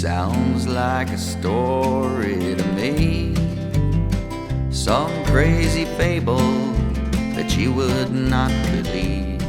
sounds like a story to me, some crazy fable that you would not believe.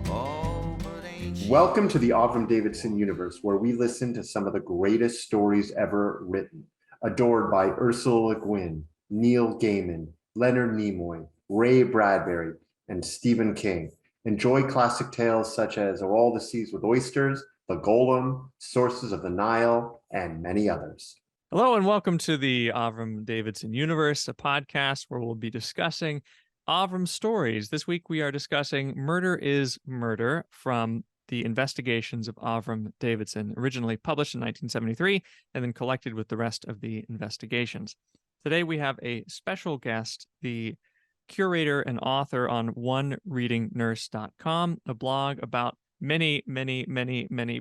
Oh, but ain't she Welcome to the Avram Davidson universe, where we listen to some of the greatest stories ever written, adored by Ursula Le Guin, Neil Gaiman, Leonard Nimoy, Ray Bradbury, and Stephen King. Enjoy classic tales such as Are All the Seas with Oysters, The Golem, Sources of the Nile, and many others. Hello and welcome to the Avram Davidson Universe, a podcast where we'll be discussing Avram stories. This week we are discussing Murder is Murder from the Investigations of Avram Davidson, originally published in 1973 and then collected with the rest of the investigations. Today we have a special guest, the curator and author on onereadingnurse.com, a blog about many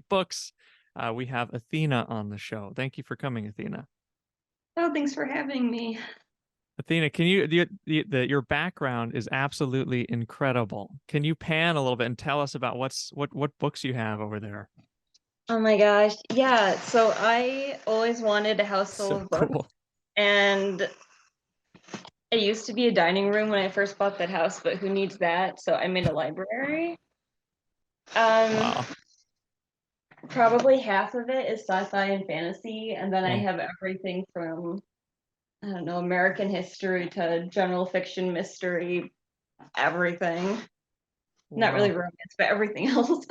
books. We have Athena on the show. Thank you for coming, Athena. Oh, thanks for having me. Athena, can you your background is absolutely incredible. Can you pan a little bit and tell us about what books you have over there? Oh my gosh. Yeah, so I always wanted a house full So of books. cool. And it used to be a dining room when I first bought that house, but who needs that? So I made a library. Wow. Probably half of it is sci-fi and fantasy, and then I Oh. have everything from, I don't know, American history to general fiction, mystery, everything. Not really romance, but everything else.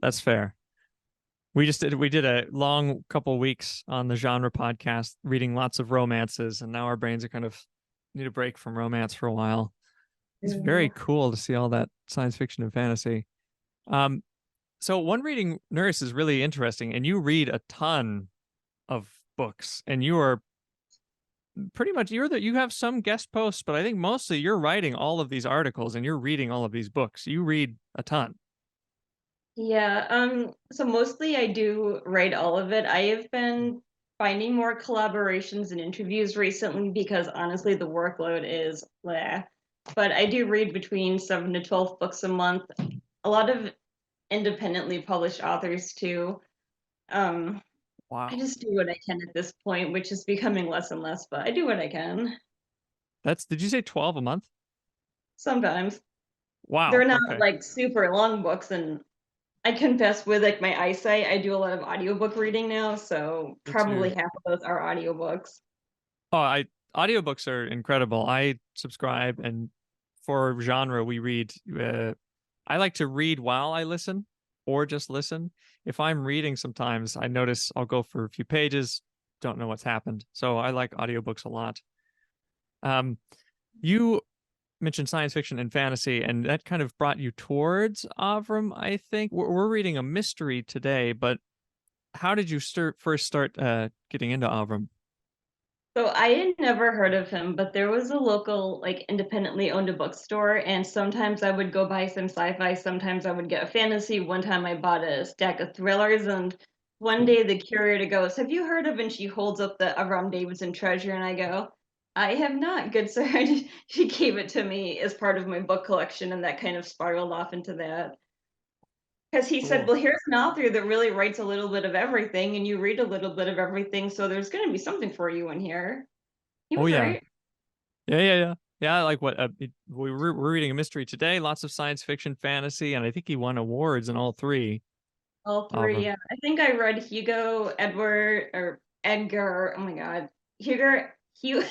That's fair. We did a long couple weeks on the genre podcast reading lots of romances, and now our brains are kind of need a break from romance for a while. It's very cool to see all that science fiction and fantasy. So One Reading Nurse is really interesting, and you read a ton of books, and you are pretty much you have some guest posts, but I think mostly you're writing all of these articles and you're reading all of these books. You read a ton. Yeah, so mostly I do write all of it. I have been finding more collaborations and interviews recently because honestly the workload is blah. But I do read between 7 to 12 books a month. A lot of independently published authors too. Wow. I just do what I can at this point, which is becoming less and less, but I do what I can. Did you say 12 a month? Sometimes. Wow. They're not Okay. like super long books, and I confess with like my eyesight, I do a lot of audiobook reading now, so Me probably too. half of those are audiobooks. Oh, audiobooks are incredible. I subscribe, and for genre we read I like to read while I listen or just listen. If I'm reading sometimes I notice I'll go for a few pages, don't know what's happened. So I like audiobooks a lot. You mentioned science fiction and fantasy, and that kind of brought you towards Avram, I think. We're reading a mystery today, but how did you first start getting into Avram? So I had never heard of him, but there was a local, like independently owned a bookstore, and sometimes I would go buy some sci-fi, sometimes I would get a fantasy. One time I bought a stack of thrillers, and one day the curator goes, "Have you heard of?" And she holds up the Avram Davidson treasure, and I go, "I have not, good sir." She gave it to me as part of my book collection, and that kind of spiraled off into that. Because he said, Cool. "Well, here's an author that really writes a little bit of everything, and you read a little bit of everything, so there's going to be something for you in here." He Oh was yeah. right. Yeah, I like what we're reading a mystery today, lots of science fiction, fantasy, and I think he won awards in all three. All three, Avram. yeah. I think I read Hugo, Edward, or Edgar. Oh my God, Hugo, Hugh.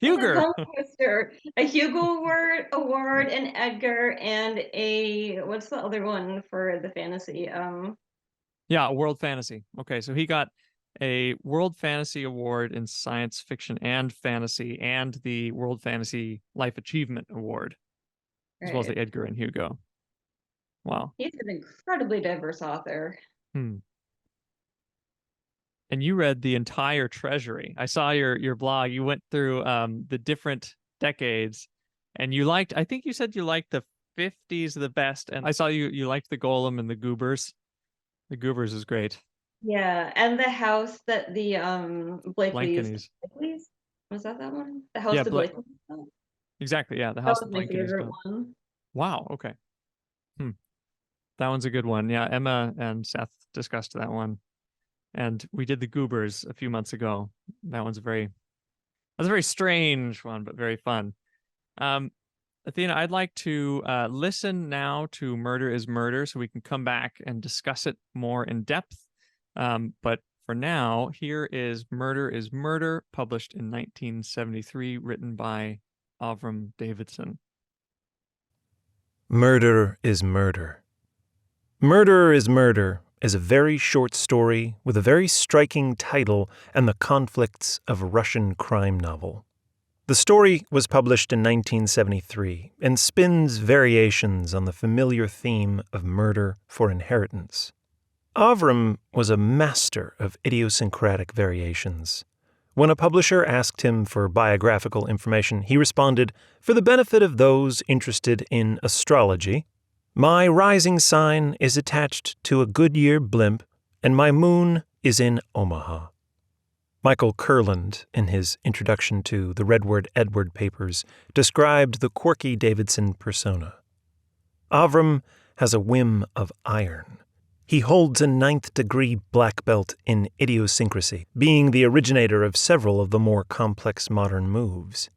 Huger. Tongue twister. A Hugo award, an Edgar, and a what's the other one for the fantasy? Yeah, World Fantasy. Okay, so he got a World Fantasy Award in science fiction and fantasy, and the World Fantasy Life Achievement Award, as well as Right. the Edgar and Hugo. Wow. He's an incredibly diverse author. Hmm. And you read the entire treasury. I saw your blog. You went through the different decades, and I think you said you liked the 50s the best, and I saw you liked the Golem and the Goobers. The Goobers is great. Yeah, and the house that the Blakely's. Blankenese. Blakely's? Was that one? The house Yeah, the Blakely's built? exactly. Yeah, the That house was that my Blankenese favorite built. one. Wow. Okay. Hmm. That one's a good one. Yeah, Emma and Seth discussed that one. And we did the Goobers a few months ago. That was a very strange one, but very fun. Athena, I'd like to listen now to Murder is Murder so we can come back and discuss it more in depth. But for now, here is Murder, published in 1973, written by Avram Davidson. Murder is Murder. Murder is Murder is a very short story with a very striking title and the conflicts of a Russian crime novel. The story was published in 1973 and spins variations on the familiar theme of murder for inheritance. Avram was a master of idiosyncratic variations. When a publisher asked him for biographical information, he responded, "For the benefit of those interested in astrology, my rising sign is attached to a Goodyear blimp, and my moon is in Omaha." Michael Kurland, in his introduction to the Redward Edward papers, described the quirky Davidson persona. Avram has a whim of iron. He holds a 9th-degree black belt in idiosyncrasy, being the originator of several of the more complex modern moves.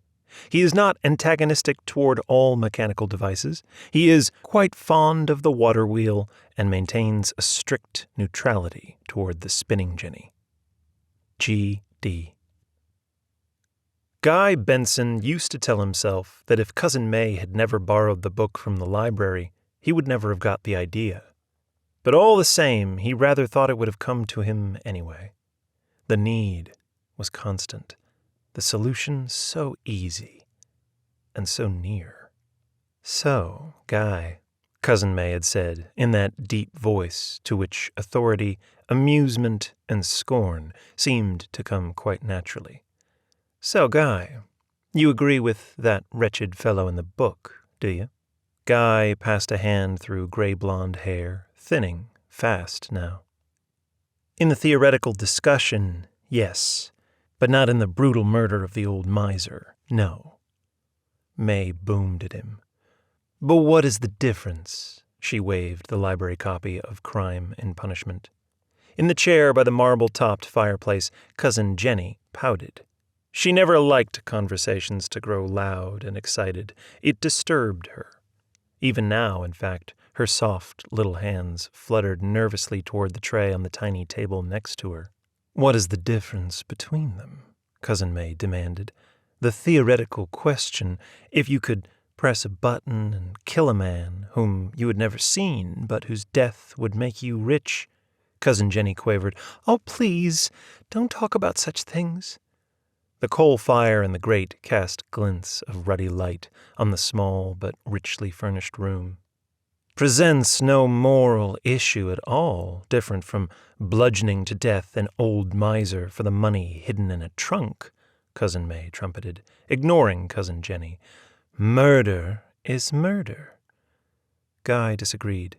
He is not antagonistic toward all mechanical devices. He is quite fond of the water wheel and maintains a strict neutrality toward the spinning jenny. G.D. Guy Benson used to tell himself that if Cousin May had never borrowed the book from the library, he would never have got the idea. But all the same, he rather thought it would have come to him anyway. The need was constant, the solution so easy, and so near. "So, Guy," Cousin May had said, in that deep voice to which authority, amusement, and scorn seemed to come quite naturally. "So, Guy, you agree with that wretched fellow in the book, do you?" Guy passed a hand through gray-blonde hair, thinning fast now. "In the theoretical discussion, yes, but not in the brutal murder of the old miser, no." May boomed at him. "But what is the difference?" She waved the library copy of Crime and Punishment. In the chair by the marble-topped fireplace, Cousin Jenny pouted. She never liked conversations to grow loud and excited. It disturbed her. Even now, in fact, her soft little hands fluttered nervously toward the tray on the tiny table next to her. "What is the difference between them?" Cousin May demanded. "The theoretical question, if you could press a button and kill a man whom you had never seen, but whose death would make you rich." Cousin Jenny quavered, "Oh, please, don't talk about such things." The coal fire in the grate cast glints of ruddy light on the small but richly furnished room. "Presents no moral issue at all, different from bludgeoning to death an old miser for the money hidden in a trunk," Cousin May trumpeted, ignoring Cousin Jenny. "Murder is murder." Guy disagreed.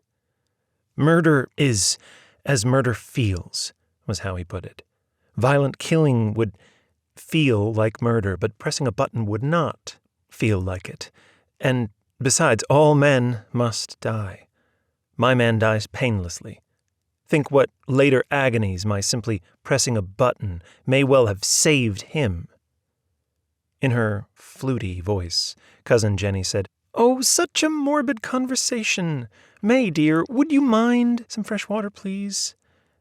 "Murder is as murder feels," was how he put it. "Violent killing would feel like murder, but pressing a button would not feel like it. And besides, all men must die. My man dies painlessly. Think what later agonies my simply pressing a button may well have saved him." In her fluty voice, Cousin Jenny said, "Oh, such a morbid conversation. May, dear, would you mind some fresh water, please?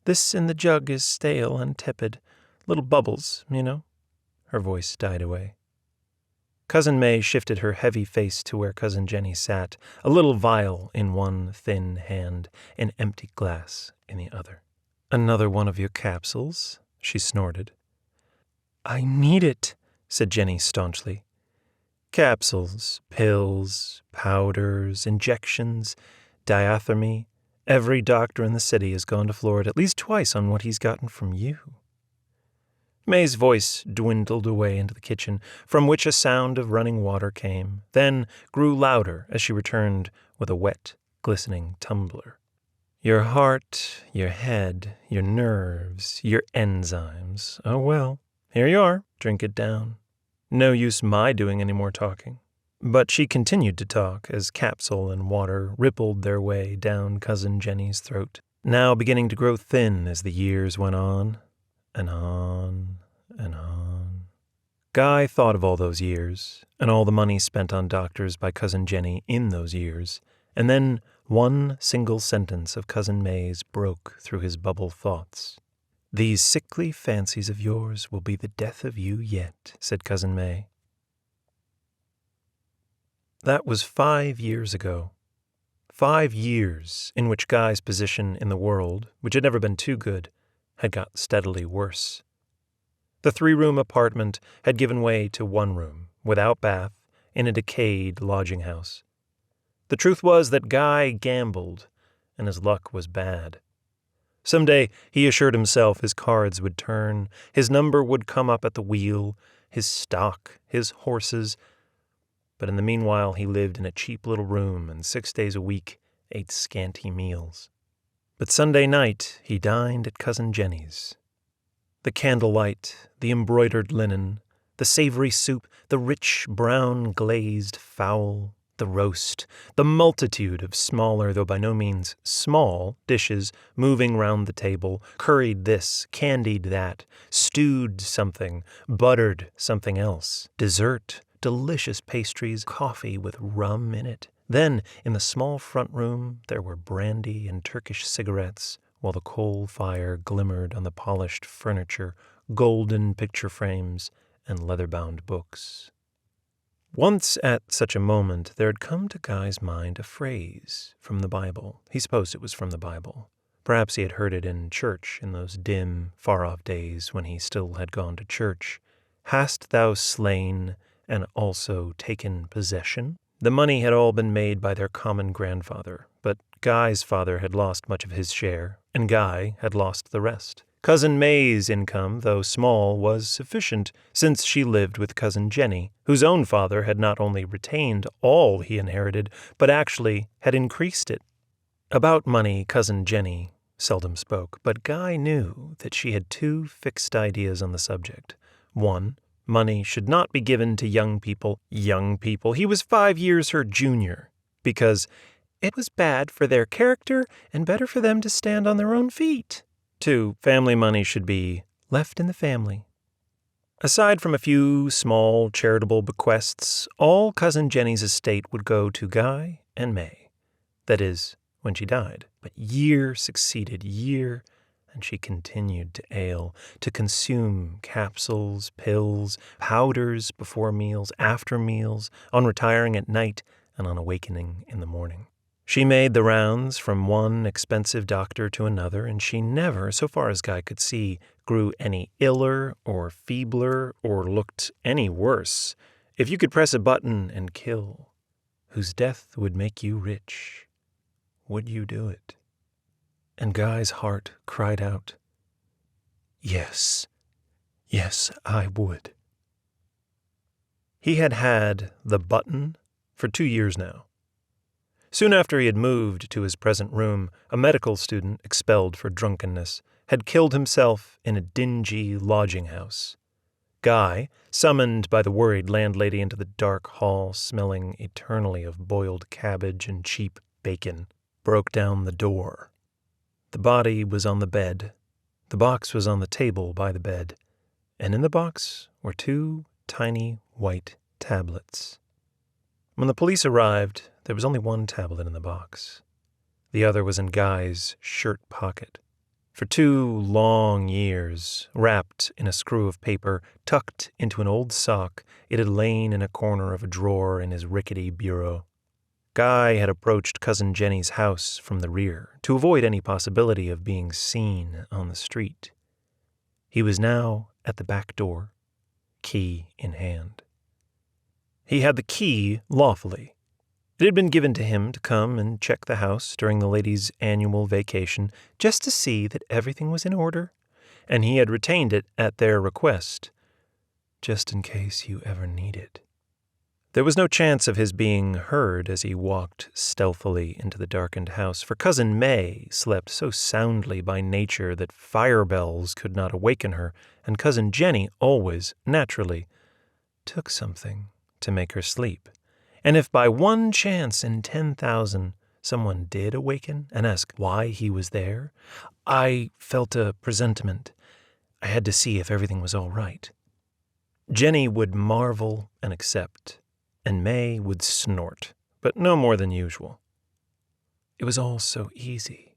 This in the jug is stale and tepid. Little bubbles, you know." Her voice died away. Cousin May shifted her heavy face to where Cousin Jenny sat, a little vial in one thin hand, an empty glass in the other. "Another one of your capsules?" she snorted. "I need it," said Jenny staunchly. "Capsules, pills, powders, injections, diathermy. Every doctor in the city has gone to Florida at least twice on what he's gotten from you." May's voice dwindled away into the kitchen, from which a sound of running water came, then grew louder as she returned with a wet, glistening tumbler. "Your heart, your head, your nerves, your enzymes. Oh well, here you are. Drink it down. No use my doing any more talking." But she continued to talk as capsule and water rippled their way down Cousin Jenny's throat, now beginning to grow thin as the years went on, and on, and on. Guy thought of all those years, and all the money spent on doctors by Cousin Jenny in those years, and then one single sentence of Cousin May's broke through his bubble thoughts. "These sickly fancies of yours will be the death of you yet," said Cousin May. That was 5 years ago. 5 years in which Guy's position in the world, which had never been too good, had got steadily worse. The 3-room apartment had given way to 1 room, without bath, in a decayed lodging house. The truth was that Guy gambled, and his luck was bad. Someday, he assured himself, his cards would turn, his number would come up at the wheel, his stock, his horses. But in the meanwhile, he lived in a cheap little room and 6 days a week ate scanty meals. But Sunday night, he dined at Cousin Jenny's. The candlelight, the embroidered linen, the savory soup, the rich brown glazed fowl, the roast, the multitude of smaller, though by no means small, dishes moving round the table, curried this, candied that, stewed something, buttered something else, dessert, delicious pastries, coffee with rum in it. Then, in the small front room, there were brandy and Turkish cigarettes, while the coal fire glimmered on the polished furniture, golden picture frames, and leather-bound books. Once at such a moment there had come to Guy's mind a phrase from the Bible. He supposed it was from the Bible. Perhaps he had heard it in church in those dim, far-off days when he still had gone to church. "Hast thou slain and also taken possession?" The money had all been made by their common grandfather, but Guy's father had lost much of his share, and Guy had lost the rest. Cousin May's income, though small, was sufficient, since she lived with Cousin Jenny, whose own father had not only retained all he inherited, but actually had increased it. About money, Cousin Jenny seldom spoke, but Guy knew that she had 2 fixed ideas on the subject. 1, money should not be given to young people. Young people, he was 5 years her junior, because it was bad for their character and better for them to stand on their own feet. 2, family money should be left in the family. Aside from a few small charitable bequests, all Cousin Jenny's estate would go to Guy and May. That is, when she died. But year succeeded year, and she continued to ail, to consume capsules, pills, powders before meals, after meals, on retiring at night, and on awakening in the morning. She made the rounds from one expensive doctor to another, and she never, so far as Guy could see, grew any iller or feebler or looked any worse. If you could press a button and kill, whose death would make you rich, would you do it? And Guy's heart cried out, "Yes, yes, I would." He had had the button for 2 years now. Soon after he had moved to his present room, a medical student, expelled for drunkenness, had killed himself in a dingy lodging house. Guy, summoned by the worried landlady into the dark hall smelling eternally of boiled cabbage and cheap bacon, broke down the door. The body was on the bed, the box was on the table by the bed, and in the box were 2 tiny white tablets. When the police arrived, there was only 1 tablet in the box. The other was in Guy's shirt pocket. For 2 long years, wrapped in a screw of paper, tucked into an old sock, it had lain in a corner of a drawer in his rickety bureau. Guy had approached Cousin Jenny's house from the rear to avoid any possibility of being seen on the street. He was now at the back door, key in hand. He had the key lawfully. It had been given to him to come and check the house during the ladies' annual vacation, just to see that everything was in order, and he had retained it at their request, just in case you ever need it. There was no chance of his being heard as he walked stealthily into the darkened house, for Cousin May slept so soundly by nature that fire bells could not awaken her, and Cousin Jenny always, naturally, took something to make her sleep. And if by one chance in 10,000 someone did awaken and ask why he was there, I felt a presentiment. I had to see if everything was all right. Jenny would marvel and accept, and May would snort, but no more than usual. It was all so easy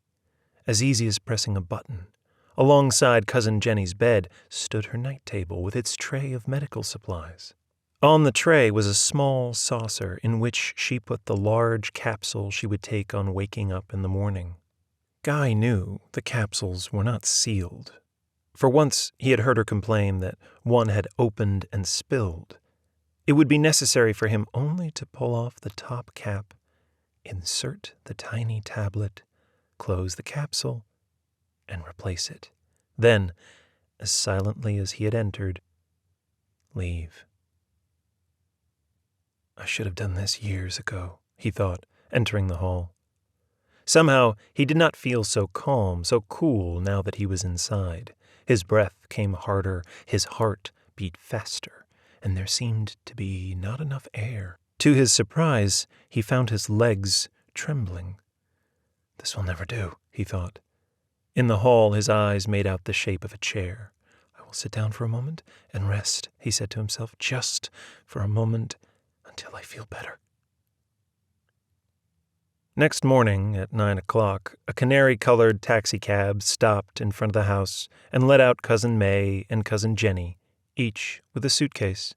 as pressing a button. Alongside Cousin Jenny's bed stood her night table with its tray of medical supplies. On the tray was a small saucer in which she put the large capsule she would take on waking up in the morning. Guy knew the capsules were not sealed. For once he had heard her complain that one had opened and spilled. It would be necessary for him only to pull off the top cap, insert the tiny tablet, close the capsule, and replace it. Then, as silently as he had entered, leave. I should have done this years ago, he thought, entering the hall. Somehow he did not feel so calm, so cool now that he was inside. His breath came harder, his heart beat faster, and there seemed to be not enough air. To his surprise, he found his legs trembling. This will never do, he thought. In the hall, his eyes made out the shape of a chair. I will sit down for a moment and rest, he said to himself, just for a moment until I feel better. Next morning at 9 o'clock, a canary-colored taxicab stopped in front of the house and let out Cousin May and Cousin Jenny, each with a suitcase.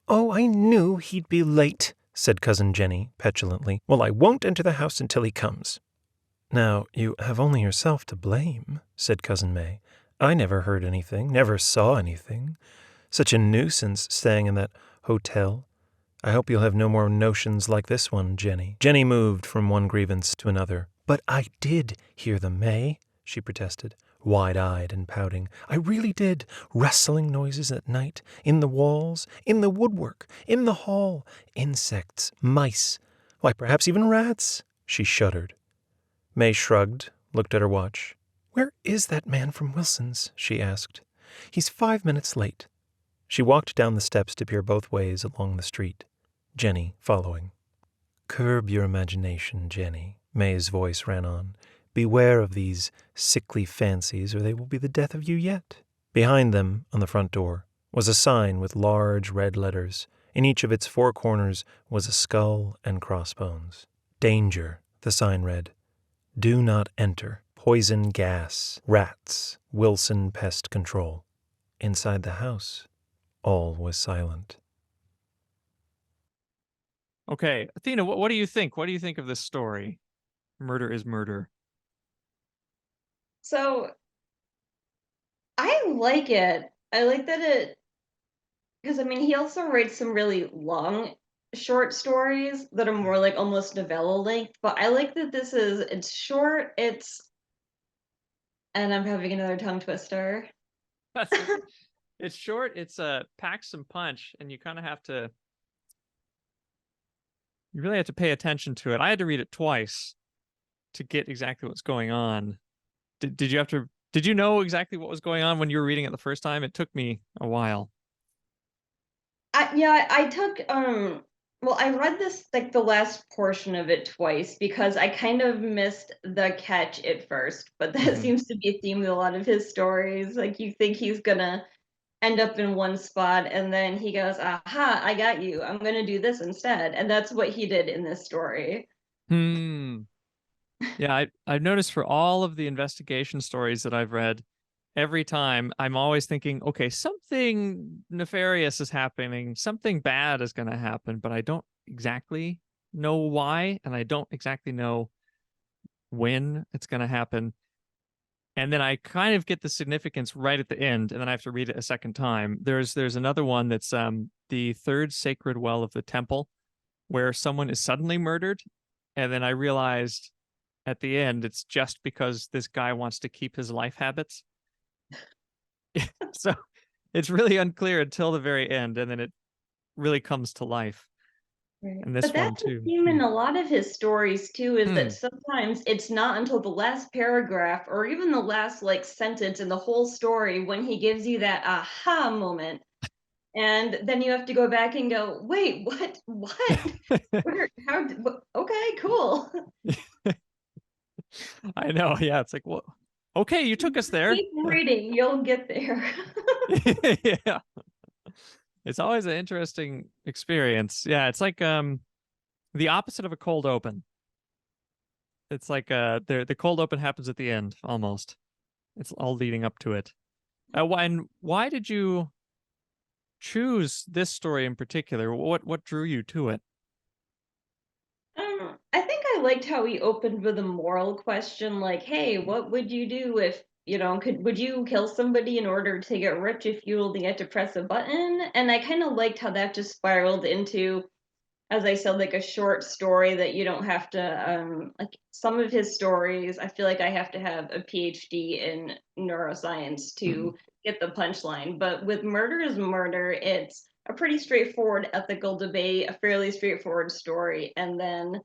"Oh, I knew he'd be late," said Cousin Jenny petulantly. "Well, I won't enter the house until he comes." "Now, you have only yourself to blame," said Cousin May. "I never heard anything, never saw anything. Such a nuisance staying in that hotel. I hope you'll have no more notions like this one, Jenny." Jenny moved from one grievance to another. "But I did hear them, May," she protested, wide-eyed and pouting. "I really did. Rustling noises at night, in the walls, in the woodwork, in the hall. Insects, mice, why, perhaps even rats." She shuddered. May shrugged, looked at her watch. "Where is that man from Wilson's?" she asked. "He's 5 minutes late." She walked down the steps to peer both ways along the street, Jenny following. "Curb your imagination, Jenny," May's voice ran on. "Beware of these sickly fancies, or they will be the death of you yet." Behind them, on the front door, was a sign with large red letters. In each of its 4 corners was a skull and crossbones. "Danger," the sign read. "Do not enter. Poison gas. Rats. Wilson Pest Control." Inside the house, all was silent. Okay, Athena, what do you think? What do you think of this story? Murder is murder. So I like it. I like that because I mean, he also writes some really long short stories that are more like almost novella length, but I like that it's short, and I'm having another tongue twister. It's short, it's packs some punch, and you kind of have to, you really have to pay attention to it. I had to read it twice to get exactly what's going on. Did you know exactly what was going on when you were reading it the first time? It took me a while. I took well, I read this like the last portion of it twice because I kind of missed the catch at first, but that seems to be a theme with a lot of his stories. Like you think he's gonna end up in one spot and then he goes, "Aha, I got you. I'm gonna do this instead." And that's what he did in this story. Yeah, I've noticed for all of the investigation stories that I've read, every time I'm always thinking, okay, something nefarious is happening, something bad is going to happen, but I don't exactly know why, and I don't exactly know when it's going to happen. And then I kind of get the significance right at the end, and then I have to read it a second time. There's another one that's the third sacred well of the temple, where someone is suddenly murdered, and then I realized at the end it's just because this guy wants to keep his life habits. So it's really unclear until the very end, and then it really comes to life. Right. And this But one that's the too. theme in a lot of his stories too, is that sometimes it's not until the last paragraph or even the last like sentence in the whole story when he gives you that aha moment. And then you have to go back and go, wait, what? Okay, cool. I know. Yeah. It's like, well, okay, you took us there. Keep reading, you'll get there. Yeah. It's always an interesting experience. Yeah. It's like the opposite of a cold open. It's like the cold open happens at the end almost. It's all leading up to it. Why did you choose this story in particular? What drew you to it? I think I liked how he opened with a moral question, like, "Hey, what would you do if would you kill somebody in order to get rich if you only had to press a button?" And I kind of liked how that just spiraled into, as I said, like a short story that you don't have to like some of his stories, I feel like I have to have a PhD in neuroscience to get the punchline. But with Murder is Murder, it's a pretty straightforward ethical debate, a fairly straightforward story, and then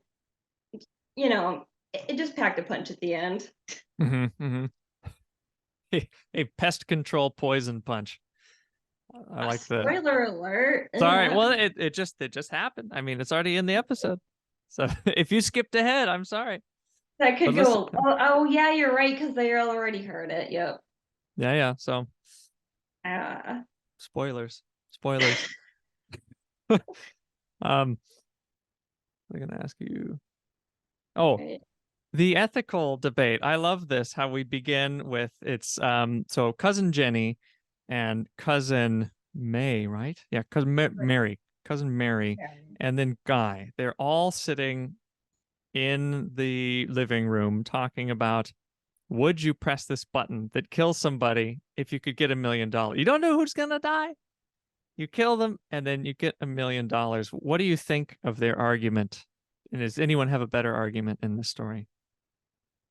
it just packed a punch at the end. A pest control poison punch. I like the spoiler alert. Sorry, well, it just happened. I mean, it's already in the episode. So if you skipped ahead, I'm sorry. That could But go. Oh, yeah, you're right, because they already heard it. Yep. Yeah. So spoilers. I'm gonna ask you. Oh, right. The ethical debate. I love this. How we begin with it's so cousin Jenny and cousin May, right? Yeah, Mary, cousin Mary, and then Guy. They're all sitting in the living room talking about, would you press this button that kills somebody if you could get $1 million? You don't know who's gonna die. You kill them and then you get $1 million. What do you think of their argument? And does anyone have a better argument in this story?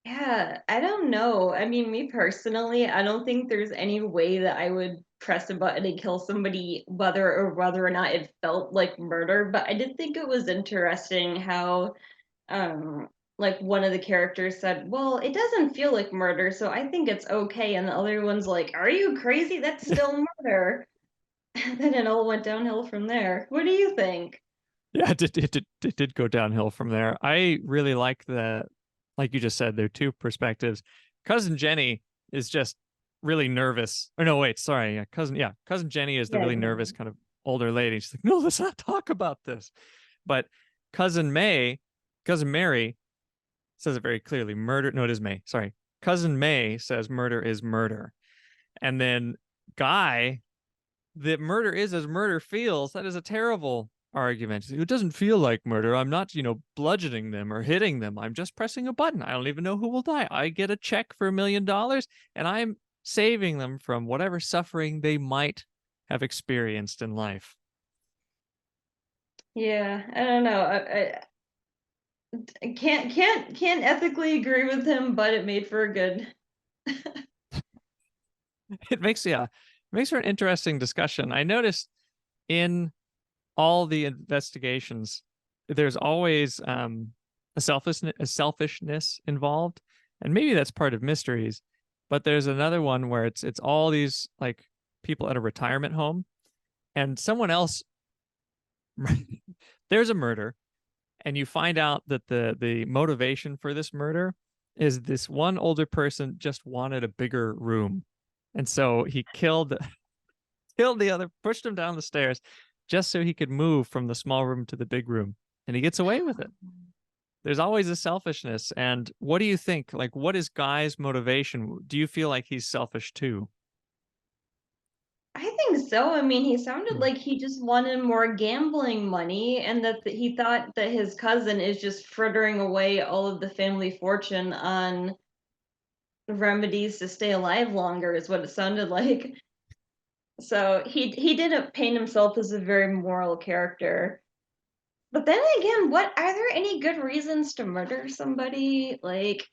Yeah, I don't know. I mean, me personally, I don't think there's any way that I would press a button and kill somebody, whether or not it felt like murder. But I did think it was interesting how, like one of the characters said, "Well, it doesn't feel like murder, so I think it's okay." And the other one's like, "Are you crazy? That's still murder." And then it all went downhill from there. What do you think? Yeah, it did go downhill from there. I really like like you just said, there are two perspectives. Cousin Jenny is just really nervous. Or no, wait, sorry. Cousin Jenny is the really nervous kind of older lady. She's like, no, let's not talk about this. But cousin Mary says it very clearly. Murder. No, it is May. Sorry. Cousin May says murder is murder. And then Guy, that murder is as murder feels. That is a terrible argument. It doesn't feel like murder. I'm not, bludgeoning them or hitting them. I'm just pressing a button. I don't even know who will die. I get a check for $1 million and I'm saving them from whatever suffering they might have experienced in life. Yeah, I don't know. I can't ethically agree with him, but it made for a good. It makes for an interesting discussion. I noticed in all the investigations, there's always a selfishness involved, and maybe that's part of mysteries. But there's another one where it's all these like people at a retirement home, and someone else there's a murder, and you find out that the motivation for this murder is this one older person just wanted a bigger room, and so he killed the other, pushed him down the stairs just so he could move from the small room to the big room, and he gets away with it. There's always a selfishness. And what do you think? Like, what is Guy's motivation? Do you feel like he's selfish too? I think so. I mean, he sounded like he just wanted more gambling money, and that he thought that his cousin is just frittering away all of the family fortune on remedies to stay alive longer, is what it sounded like. So he didn't paint himself as a very moral character. But then again, what are there any good reasons to murder somebody? Like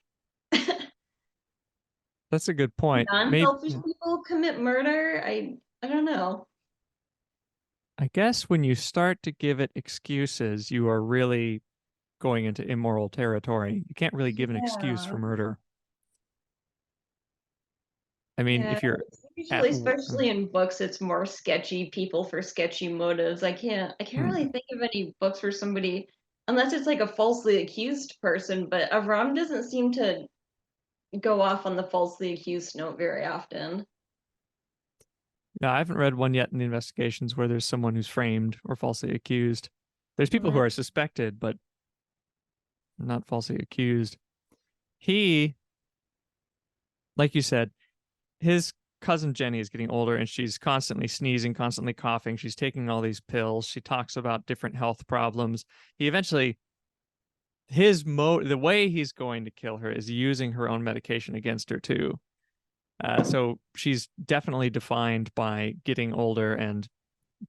That's a good point. non-selfish people commit murder? I don't know. I guess when you start to give it excuses, you are really going into immoral territory. You can't really give an excuse for murder. I mean, if you're Usually, especially in books, it's more sketchy people for sketchy motives. I can't really think of any books where somebody, unless it's like a falsely accused person, but Avram doesn't seem to go off on the falsely accused note very often. No, I haven't read one yet in the investigations where there's someone who's framed or falsely accused. There's people who are suspected, but not falsely accused. He, like you said, his cousin Jenny is getting older and she's constantly sneezing, constantly coughing. She's taking all these pills. She talks about different health problems. He eventually, the way he's going to kill her is using her own medication against her too. So she's definitely defined by getting older and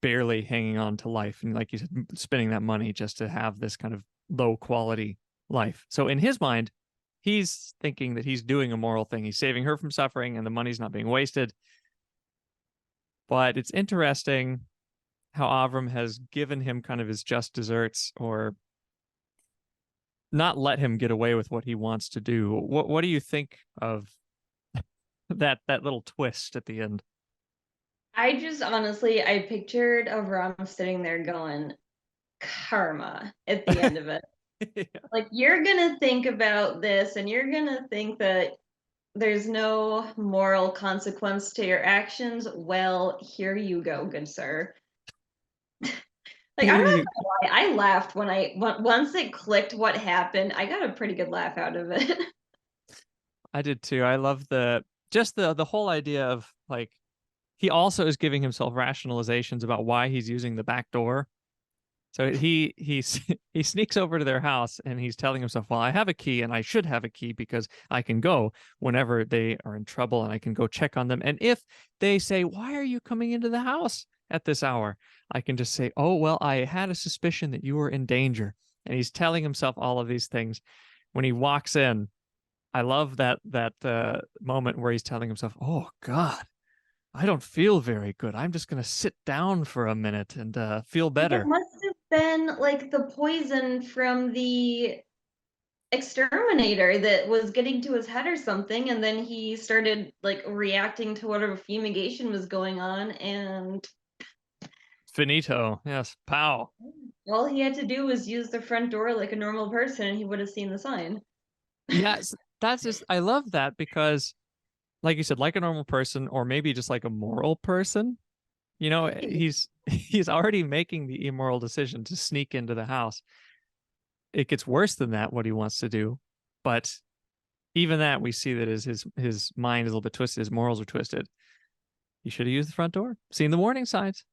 barely hanging on to life. And like you said, spending that money just to have this kind of low quality life. So in his mind, he's thinking that he's doing a moral thing. He's saving her from suffering and the money's not being wasted. But it's interesting how Avram has given him kind of his just desserts or not let him get away with what he wants to do. What do you think of that little twist at the end? I just honestly, I pictured Avram sitting there going, karma at the end of it. Yeah. Like, you're gonna think about this and you're gonna think that there's no moral consequence to your actions. Well, here you go, good sir. Like, I'm Here not you gonna lie, I laughed once it clicked what happened. I got a pretty good laugh out of it. I did too. I love the whole idea of like he also is giving himself rationalizations about why he's using the back door. So he he sneaks over to their house and he's telling himself, well, I have a key and I should have a key because I can go whenever they are in trouble and I can go check on them. And if they say, why are you coming into the house at this hour? I can just say, oh, well, I had a suspicion that you were in danger. And he's telling himself all of these things. When he walks in, I love that moment where he's telling himself, oh, God, I don't feel very good. I'm just going to sit down for a minute and feel better. It must have been like the poison from the exterminator that was getting to his head or something, and then he started like reacting to whatever fumigation was going on, and Finito. Yes. Pow. all he had to do was use the front door like a normal person and he would have seen the sign. Yes. That's just, I love that because, like you said, like a normal person, or maybe just like a moral person, he's already making the immoral decision to sneak into the house. It gets worse than that, what he wants to do. But even that, we see that his mind is a little bit twisted, his morals are twisted. He should have used the front door, seen the warning signs.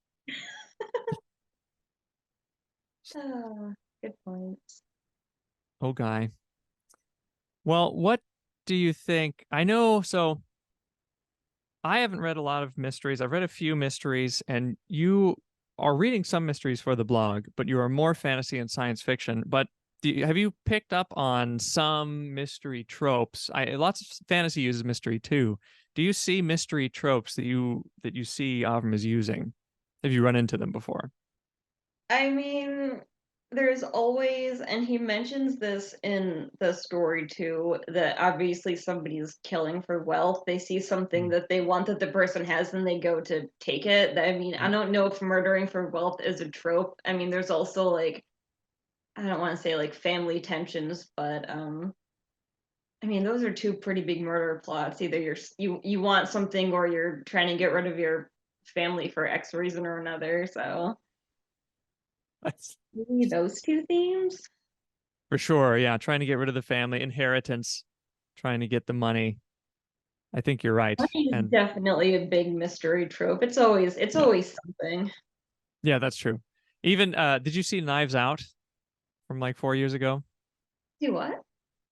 Oh, good point. Oh, guy. Well, what do you think? I know, so I haven't read a lot of mysteries. I've read a few mysteries, and you are reading some mysteries for the blog, but you are more fantasy and science fiction. But have you picked up on some mystery tropes? Lots of fantasy uses mystery too. Do you see mystery tropes that you see Avram is using? Have you run into them before? I mean, there's always, and he mentions this in the story too, that obviously somebody's killing for wealth. They see something that they want that the person has and they go to take it. I mean, I don't know if murdering for wealth is a trope. I mean, there's also like, I don't want to say like family tensions, but I mean, those are two pretty big murder plots. Either you want something or you're trying to get rid of your family for X reason or another. So maybe those two themes. For sure, yeah. Trying to get rid of the family, inheritance, trying to get the money. I think you're right. Money is And definitely a big mystery trope. It's always something. yeah, that's true. Even did you see Knives Out from like 4 years ago? Do what?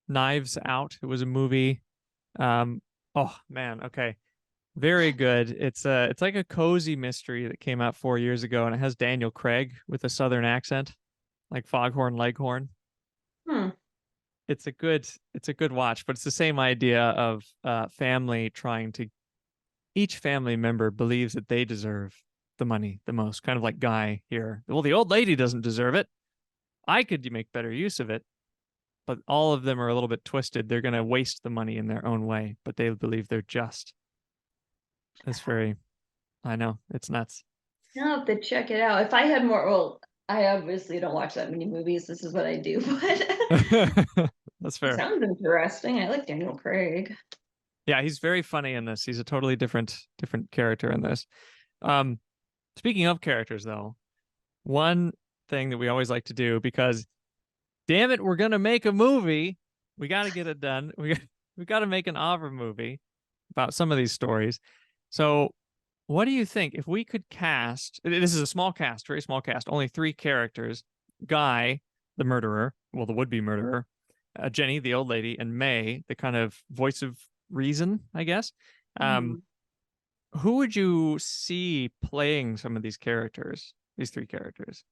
Knives Out. It was a movie. Oh man, okay. Very good. It's like a cozy mystery that came out 4 years ago, and it has Daniel Craig with a southern accent, like Foghorn Leghorn. Hmm. It's a good watch, but it's the same idea of family trying to, each family member believes that they deserve the money the most, kind of like Guy here. Well, the old lady doesn't deserve it. I could make better use of it. But all of them are a little bit twisted. They're going to waste the money in their own way, but they believe they're just. It's very, I know, it's nuts. I'll have to check it out. If I had more, well, I obviously don't watch that many movies. This is what I do, but That's it fair. sounds interesting. I like Daniel Craig. Yeah, he's very funny in this. He's a totally different character in this. Speaking of characters, though, one thing that we always like to do, because damn it, we're gonna make a movie. We got to get it done. We got to make an Avram movie about some of these stories. So, what do you think if we could cast? This is a small cast, very small cast, only 3 characters: Guy, the murderer, well, the would-be murderer, Jenny, the old lady, and May, the kind of voice of reason, I guess. Mhm. Who would you see playing some of these characters? These 3 characters.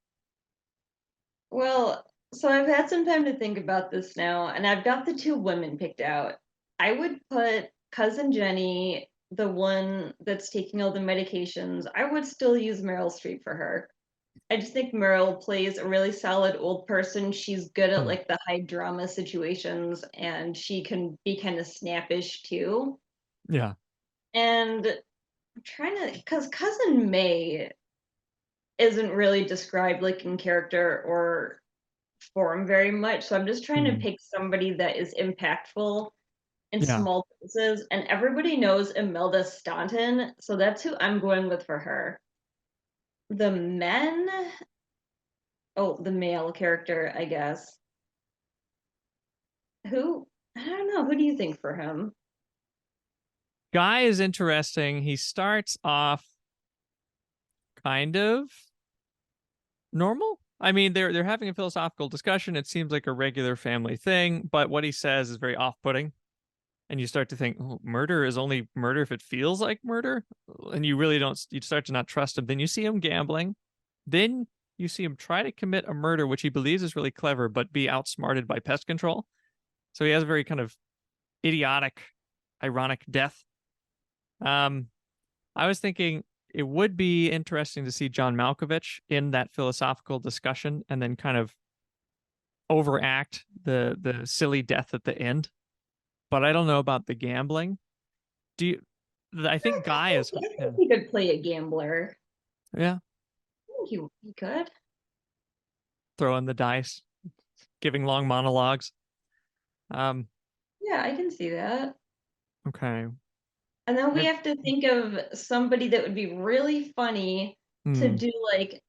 Well, so I've had some time to think about this now, and I've got the 2 women picked out. I would put cousin Jenny, the one that's taking all the medications. I would still use Meryl Streep for her. I just think Meryl plays a really solid old person. She's good at Hmm. like the high drama situations, and she can be kind of snappish too. Yeah. And I'm trying to, because cousin May isn't really described like in character or form very much. So I'm just trying to Mhm. pick somebody that is impactful in Yeah. small doses. And everybody knows Imelda Staunton, so that's who I'm going with for her. The men, oh, the male character, I guess. Who? I don't know. Who do you think for him? Guy is interesting. He starts off kind of normal. I mean, they're having a philosophical discussion. It seems like a regular family thing, but what he says is very off-putting. And you start to think, oh, murder is only murder if it feels like murder. And you really don't, you start to not trust him. Then you see him gambling. Then you see him try to commit a murder, which he believes is really clever, but be outsmarted by pest control. So he has a very kind of idiotic, ironic death. Um, I was thinking it would be interesting to see John Malkovich in that philosophical discussion and then kind of overact the silly death at the end. But I don't know about the gambling. Do you? I think Guy is. I think Yeah. he could play a gambler. Yeah. I think he could. Throwing the dice, giving long monologues. Um. Yeah, I can see that. Okay. And then we I, have to think of somebody that would be really funny to hmm, do like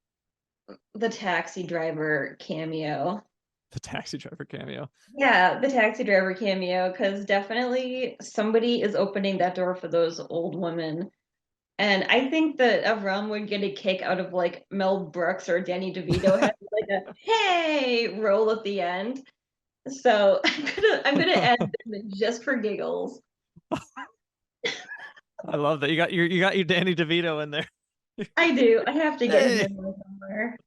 the taxi driver cameo. the taxi driver cameo. Yeah, the taxi driver cameo, because definitely somebody is opening that door for those old women. And I think that Avram would get a kick out of like Mel Brooks or Danny DeVito having like a hey roll at the end. So I'm gonna add them in just for giggles. I love that you got your Danny DeVito in there. I do. I have to get him Hey. in there somewhere.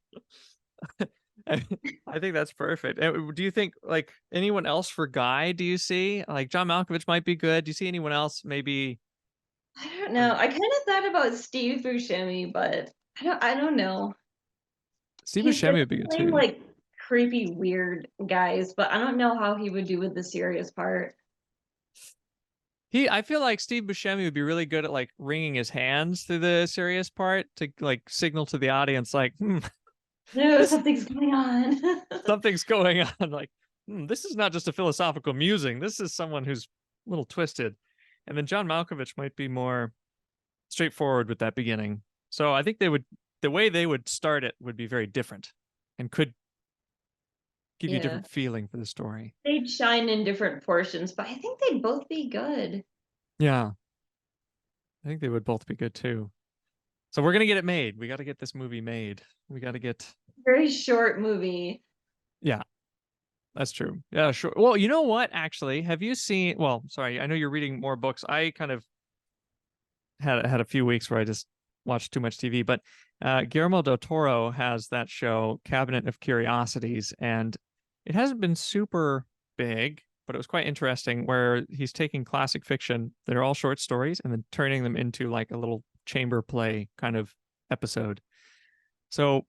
I think that's perfect. Do you think like anyone else for Guy? Do you see like John Malkovich might be good? Do you see anyone else maybe? I don't know. I kind of thought about Steve Buscemi, but I don't know. Steve He's good Buscemi would be at good playing too. like creepy, weird guys, but I don't know how he would do with the serious part. I feel like Steve Buscemi would be really good at like wringing his hands through the serious part to like signal to the audience like, No, this something's going on. something's going on. Like, this is not just a philosophical musing. This is someone who's a little twisted. And then John Malkovich might be more straightforward with that beginning. So I think the way they would start it would be very different and could give you a Yeah, different feeling for the story. they'd shine in different portions, but I think they'd both be good. Yeah, I think they would both be good too. So we're gonna get it made. We got to get this movie made. We got to get. Very short movie. Yeah, that's true. Yeah, sure. Well, you know what? Actually, have you seen? Well, sorry, I know you're reading more books. I kind of had a few weeks where I just watched too much TV, but Guillermo del Toro has that show Cabinet of Curiosities, and it hasn't been super big, but it was quite interesting where he's taking classic fiction that are all short stories and then turning them into like a little chamber play kind of episode. So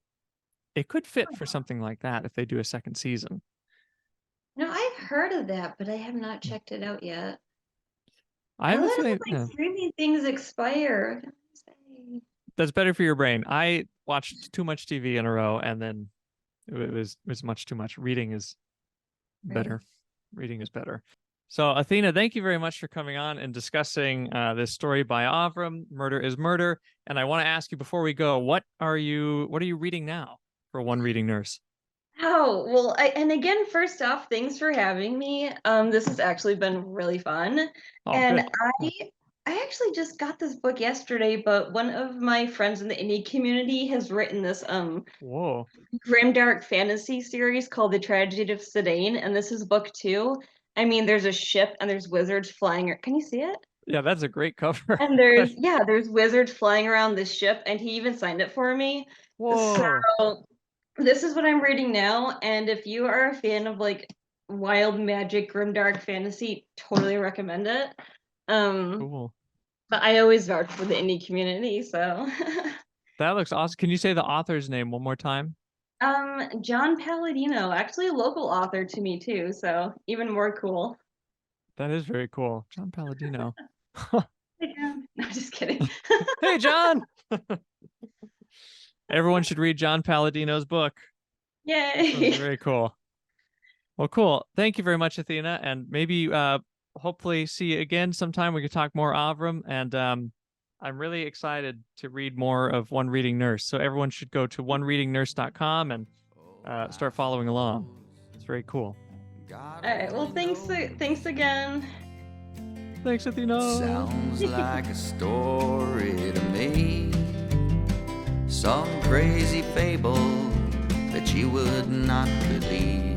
it could fit for something like that if they do a second season. No, I've heard of that, but I have not checked it out yet. I I have a let feeling my streaming things expire. What can I say? that's better for your brain. I watched too much TV in a row, and then it was much too much. Reading is better. Reading is better. So Athena, thank you very much for coming on and discussing this story by Avram, Murder is Murder. And I want to ask you before we go, what are you reading now for One Reading Nurse? Oh, well, and again, first off, thanks for having me. This has actually been really fun. Oh, And good. I actually just got this book yesterday, but one of my friends in the indie community has written this Whoa. grimdark fantasy series called The Tragedy of Sedaine, and this is book 2. I mean, there's a ship and there's wizards flying. Can you see it? Yeah, that's a great cover. And there's wizards flying around this ship, and he even signed it for me. Whoa. So this is what I'm reading now, and if you are a fan of like wild magic, grimdark fantasy, totally recommend it. Cool. But I always vouch for the indie community, so That looks awesome. Can you say the author's name one more time? John Palladino, actually a local author to me too, so even more cool. That is very cool. John Palladino. Hey, John. No, just kidding. Hey, John. Everyone should read John Palladino's book. Yay. Very cool. Well, cool. Thank you very much, Athena. And maybe hopefully see you again sometime. We could talk more Avram. And I'm really excited to read more of One Reading Nurse. So everyone should go to onereadingnurse.com and start following along. It's very cool. All right. Well, thanks again. Thanks, Athena. Sounds like a story to me. Some crazy fable that you would not believe.